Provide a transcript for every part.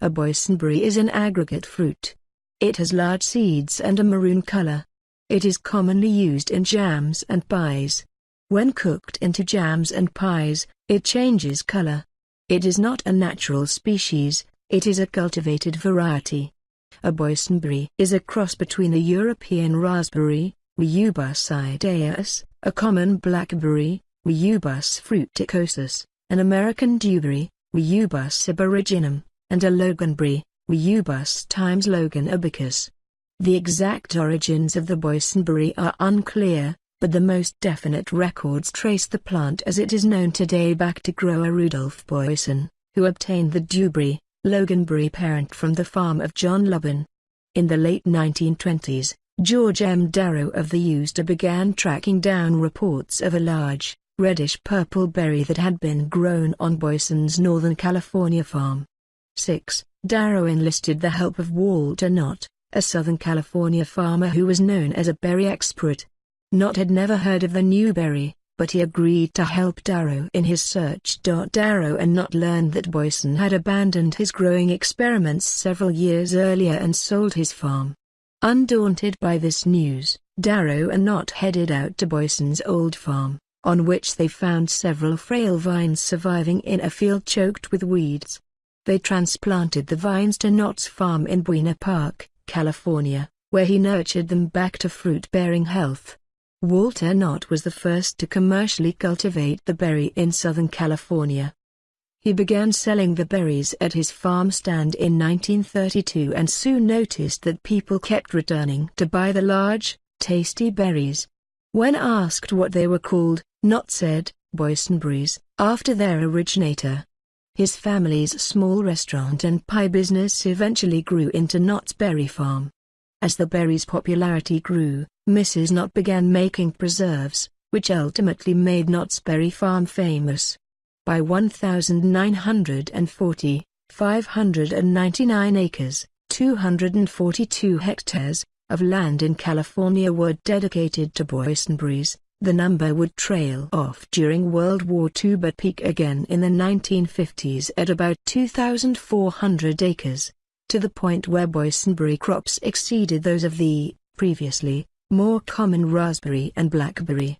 A boysenberry is an aggregate fruit. It has large seeds and a maroon color. It is commonly used in jams and pies. When cooked into jams and pies, it changes color. It is not a natural species, it is a cultivated variety. A boysenberry is a cross between a European raspberry, Rubus idaeus, a common blackberry, Rubus fruticosus, an American dewberry, Rubus aboriginum, and a loganberry, Rubus times loganobaccus. The exact origins of the boysenberry are unclear, but the most definite records trace the plant as it is known today back to grower Rudolph Boysen, who obtained the dewberry, loganberry parent from the farm of John Lubben. In the late 1920s, George M. Darrow of the USDA began tracking down reports of a large, reddish-purple berry that had been grown on Boysen's Northern California farm. 6. Darrow enlisted the help of Walter Knott, a Southern California farmer who was known as a berry expert. Knott had never heard of the new berry, but he agreed to help Darrow in his search. Darrow and Knott learned that Boysen had abandoned his growing experiments several years earlier and sold his farm. Undaunted by this news, Darrow and Knott headed out to Boysen's old farm, on which they found several frail vines surviving in a field choked with weeds. They transplanted the vines to Knott's farm in Buena Park, California, where he nurtured them back to fruit-bearing health. Walter Knott was the first to commercially cultivate the berry in Southern California. He began selling the berries at his farm stand in 1932 and soon noticed that people kept returning to buy the large, tasty berries. When asked what they were called, Knott said, "Boysenberries," after their originator. His family's small restaurant and pie business eventually grew into Knott's berry farm. As the berry's popularity grew, Mrs. Knott began making preserves, which ultimately made Knott's berry farm famous. By 1940, 599 acres, 242 hectares, of land in California were dedicated to boysenberries. The number would trail off during World War II but peak again in the 1950s at about 2,400 acres, to the point where boysenberry crops exceeded those of the, previously, more common raspberry and blackberry.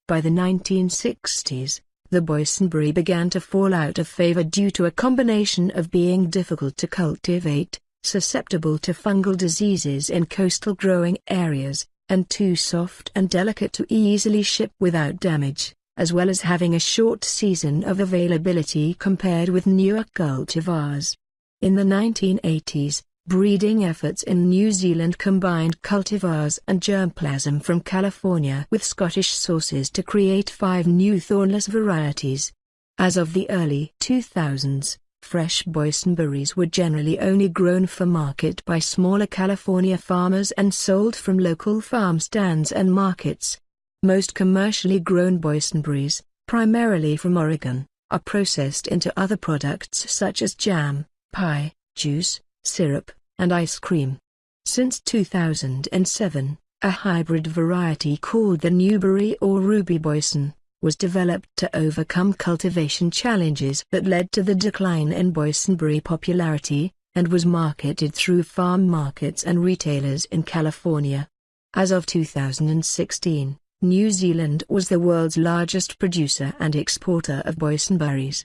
By the 1960s, the boysenberry began to fall out of favor due to a combination of being difficult to cultivate, susceptible to fungal diseases in coastal growing areas, and too soft and delicate to easily ship without damage, as well as having a short season of availability compared with newer cultivars. In the 1980s, breeding efforts in New Zealand combined cultivars and germplasm from California with Scottish sources to create 5 new thornless varieties. As of the early 2000s, fresh boysenberries were generally only grown for market by smaller California farmers and sold from local farm stands and markets. Most commercially grown boysenberries, primarily from Oregon, are processed into other products such as jam, pie, juice, syrup, and ice cream. Since 2007, a hybrid variety called the dewberry or ruby boysen was developed to overcome cultivation challenges that led to the decline in boysenberry popularity, and was marketed through farm markets and retailers in California. As of 2016, New Zealand was the world's largest producer and exporter of boysenberries.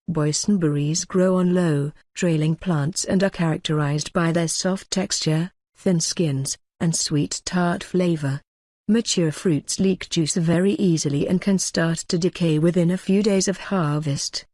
Boysenberries grow on low, trailing plants and are characterized by their soft texture, thin skins, and sweet tart flavor. Mature fruits leak juice very easily and can start to decay within a few days of harvest.